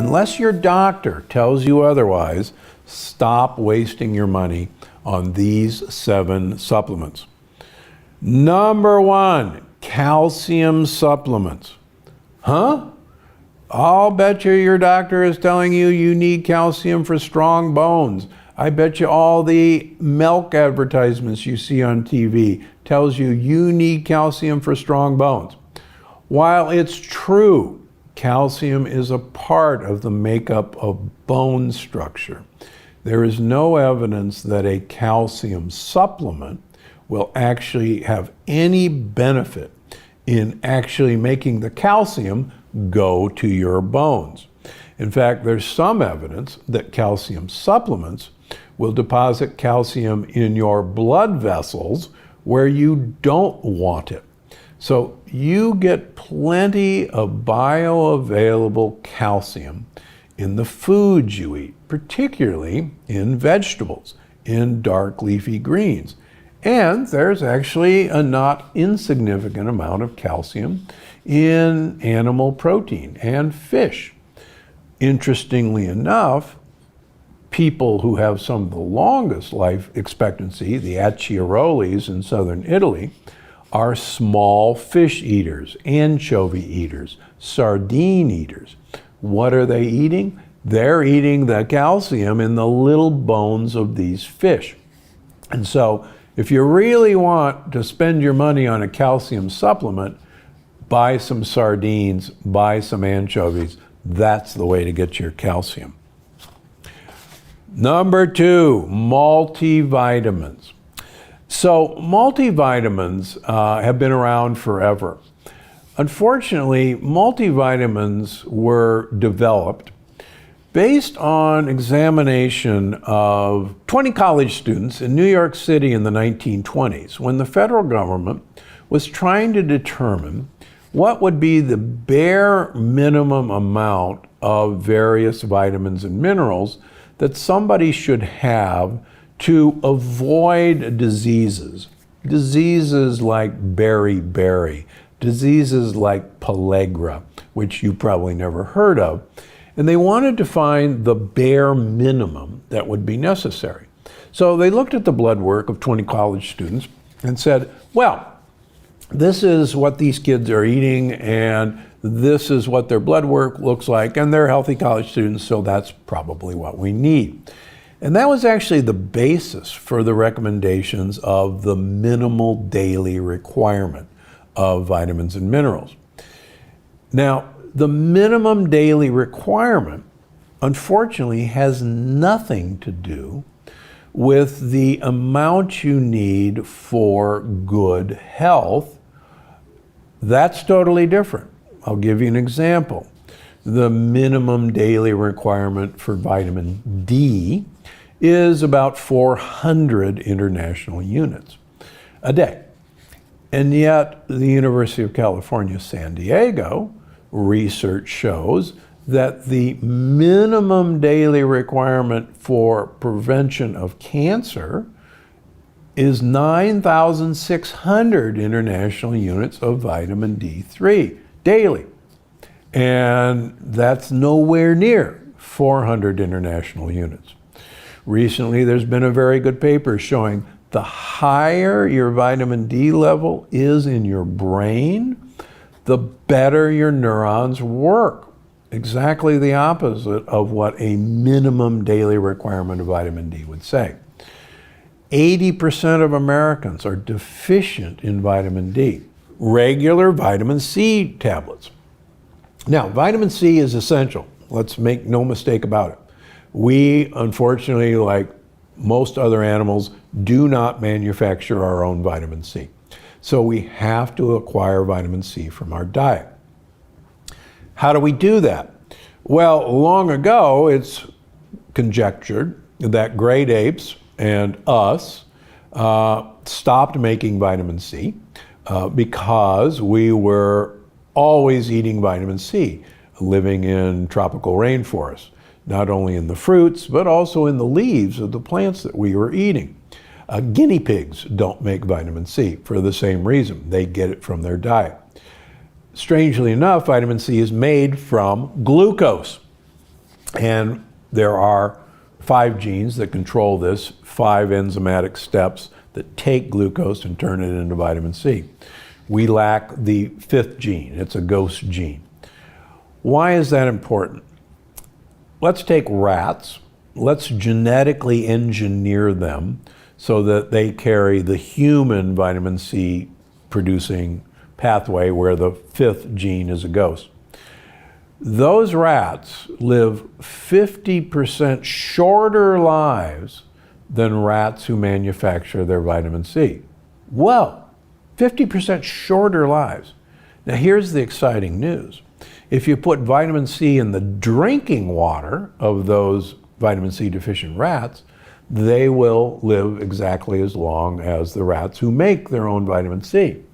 unless your doctor tells you otherwise, stop wasting your money on these 7 supplements. Number 1, calcium supplements. Huh? I'll bet you your doctor is telling you you need calcium for strong bones. I bet you all the milk advertisements you see on TV tells you you need calcium for strong bones. While it's true, calcium is a part of the makeup of bone structure, there is no evidence that a calcium supplement will actually have any benefit in actually making the calcium go to your bones. In fact, there's some evidence that calcium supplements will deposit calcium in your blood vessels where you don't want it. So you get plenty of bioavailable calcium in the foods you eat, particularly in vegetables, in dark leafy greens. And there's actually a not insignificant amount of calcium in animal protein and fish. Interestingly enough, people who have some of the longest life expectancy, the Acciarolis in southern Italy, are small fish eaters, anchovy eaters, sardine eaters. What are they eating? They're eating the calcium in the little bones of these fish. And so if you really want to spend your money on a calcium supplement, buy some sardines, buy some anchovies. That's the way to get your calcium. Number 2, multivitamins. So multivitamins have been around forever. Unfortunately, multivitamins were developed based on examination of 20 college students in New York City in the 1920s, when the federal government was trying to determine what would be the bare minimum amount of various vitamins and minerals that somebody should have to avoid diseases. Diseases like beriberi, diseases like pellagra, which you probably never heard of. And they wanted to find the bare minimum that would be necessary. So they looked at the blood work of 20 college students and said, well, this is what these kids are eating, and this is what their blood work looks like, and they're healthy college students, so that's probably what we need. And that was actually the basis for the recommendations of the minimal daily requirement of vitamins and minerals. Now, the minimum daily requirement, unfortunately, has nothing to do with the amount you need for good health. That's totally different. I'll give you an example. The minimum daily requirement for vitamin D is about 400 international units a day. And yet, the University of California, San Diego, research shows that the minimum daily requirement for prevention of cancer is 9,600 international units of vitamin D3 daily. And that's nowhere near 400 international units. Recently, there's been a very good paper showing the higher your vitamin D level is in your brain, the better your neurons work. Exactly the opposite of what a minimum daily requirement of vitamin D would say. 80% of Americans are deficient in vitamin D. Regular vitamin C tablets. Now, vitamin C is essential. Let's make no mistake about it. We, unfortunately, like most other animals, do not manufacture our own vitamin C. So we have to acquire vitamin C from our diet. How do we do that? Well, long ago, it's conjectured that great apes and us stopped making vitamin C because we were always eating vitamin C, living in tropical rainforests, not only in the fruits, but also in the leaves of the plants that we were eating. Guinea pigs don't make vitamin C for the same reason. They get it from their diet. Strangely enough, vitamin C is made from glucose. And there are 5 genes that control this, 5 enzymatic steps that take glucose and turn it into vitamin C. We lack the 5th gene. It's a ghost gene. Why is that important? Let's take rats. Let's genetically engineer them so that they carry the human vitamin C producing pathway where the 5th gene is a ghost. Those rats live 50% shorter lives than rats who manufacture their vitamin C. Well, 50% shorter lives. Now here's the exciting news. If you put vitamin C in the drinking water of those vitamin C deficient rats, they will live exactly as long as the rats who make their own vitamin C.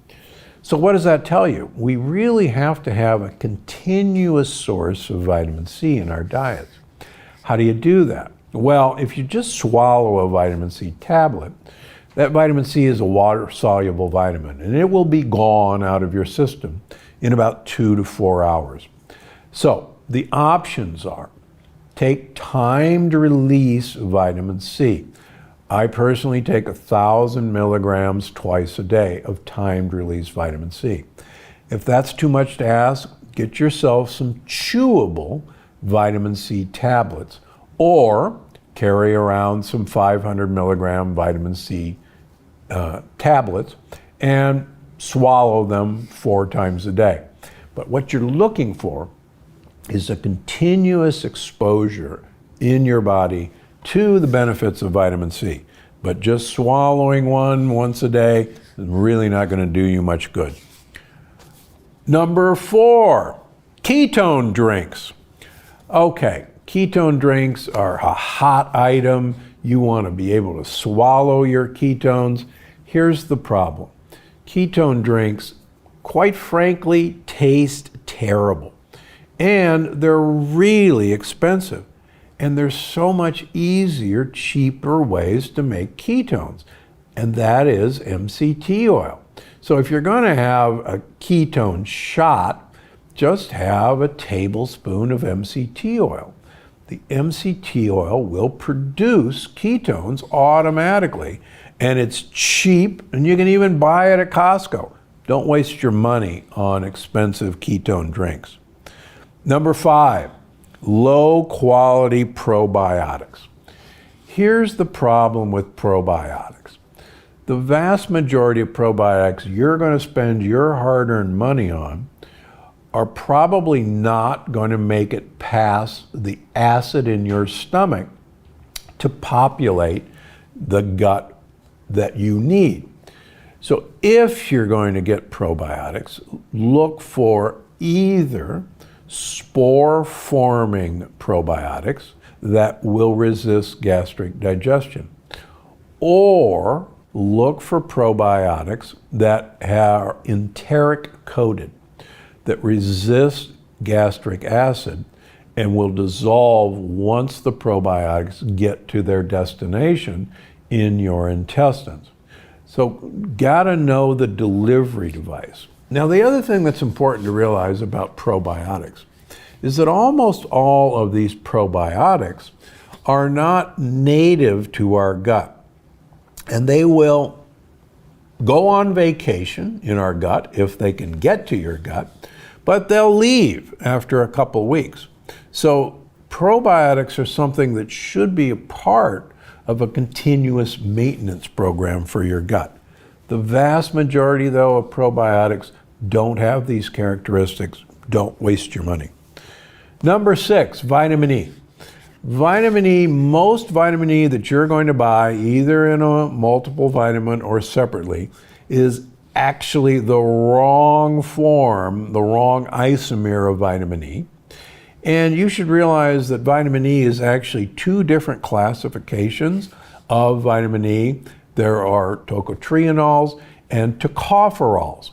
So what does that tell you? We really have to have a continuous source of vitamin C in our diets. How do you do that? Well, if you just swallow a vitamin C tablet, that vitamin C is a water-soluble vitamin, and it will be gone out of your system in about 2 to 4 hours. So the options are take timed release vitamin C. I personally take 1,000 milligrams twice a day of timed release vitamin C. If that's too much to ask, get yourself some chewable vitamin C tablets or carry around some 500 milligram vitamin C tablets and swallow them 4 times a day. But what you're looking for is a continuous exposure in your body to the benefits of vitamin C. But just swallowing one once a day is really not going to do you much good. Number 4, ketone drinks. Okay, ketone drinks are a hot item. You want to be able to swallow your ketones. Here's the problem. Ketone drinks, quite frankly, taste terrible. And they're really expensive. And there's so much easier, cheaper ways to make ketones. And that is MCT oil. So if you're going to have a ketone shot, just have a tablespoon of MCT oil. The MCT oil will produce ketones automatically. And it's cheap, and you can even buy it at Costco. Don't waste your money on expensive ketone drinks. Number 5. Low quality probiotics. Here's the problem with probiotics. The vast majority of probiotics you're going to spend your hard-earned money on are probably not going to make it past the acid in your stomach to populate the gut that you need. So if you're going to get probiotics, look for either spore-forming probiotics that will resist gastric digestion, or look for probiotics that are enteric coated, that resist gastric acid and will dissolve once the probiotics get to their destination in your intestines. So gotta know the delivery device. Now, the other thing that's important to realize about probiotics is that almost all of these probiotics are not native to our gut. And they will go on vacation in our gut if they can get to your gut, but they'll leave after a couple weeks. So probiotics are something that should be a part of a continuous maintenance program for your gut. The vast majority, though, of probiotics don't have these characteristics. Don't waste your money. Number 6, vitamin E. Vitamin E, most vitamin E that you're going to buy, either in a multiple vitamin or separately, is actually the wrong form, the wrong isomer of vitamin E. And you should realize that vitamin E is actually 2 different classifications of vitamin E. There are tocotrienols and tocopherols.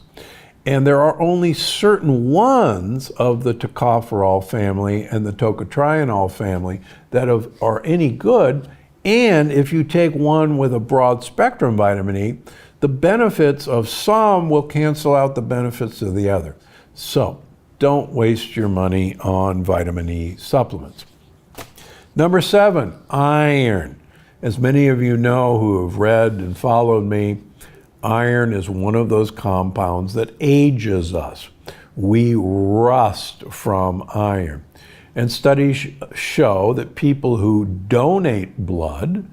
And there are only certain ones of the tocopherol family and the tocotrienol family that are any good. And if you take one with a broad spectrum vitamin E, the benefits of some will cancel out the benefits of the other. So don't waste your money on vitamin E supplements. Number 7, iron. As many of you know who have read and followed me, iron is one of those compounds that ages us. We rust from iron. And studies show that people who donate blood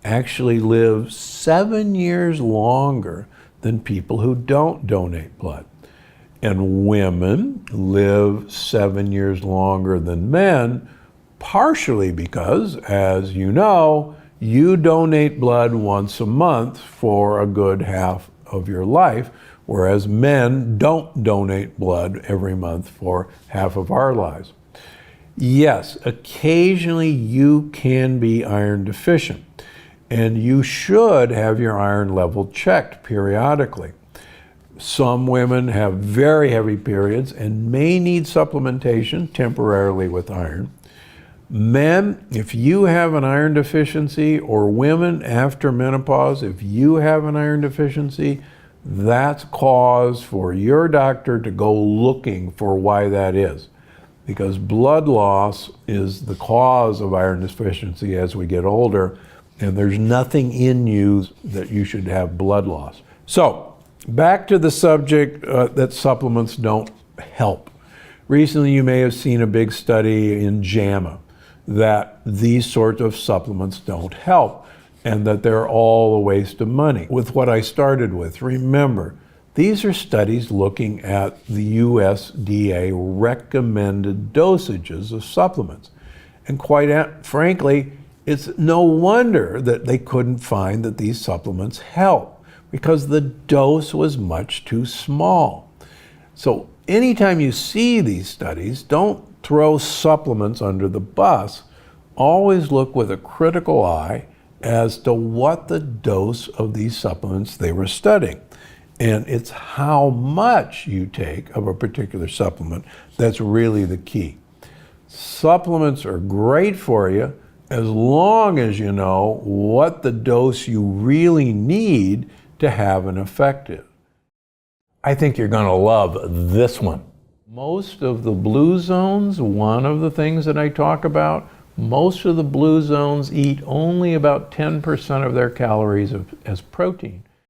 actually live 7 years longer than people who don't donate blood. And women live 7 years longer than men, partially because, as you know, you donate blood once a month for a good half of your life, whereas men don't donate blood every month for half of our lives. Yes, occasionally you can be iron deficient, and you should have your iron level checked periodically. Some women have very heavy periods and may need supplementation temporarily with iron. Men, if you have an iron deficiency, or women after menopause, if you have an iron deficiency, that's cause for your doctor to go looking for why that is. Because blood loss is the cause of iron deficiency as we get older, and there's nothing in you that you should have blood loss. So, back to the subject that supplements don't help. Recently, you may have seen a big study in JAMA that these sorts of supplements don't help and that they're all a waste of money. With what I started with, remember, these are studies looking at the USDA recommended dosages of supplements. And quite frankly, it's no wonder that they couldn't find that these supplements help, because the dose was much too small. So anytime you see these studies, don't throw supplements under the bus. Always look with a critical eye as to what the dose of these supplements they were studying. And it's how much you take of a particular supplement that's really the key. Supplements are great for you as long as you know what the dose you really need to have an effective. I think you're going to love this one. Most of the blue zones, one of the things that I talk about, most of the blue zones eat only about 10% of their calories as protein.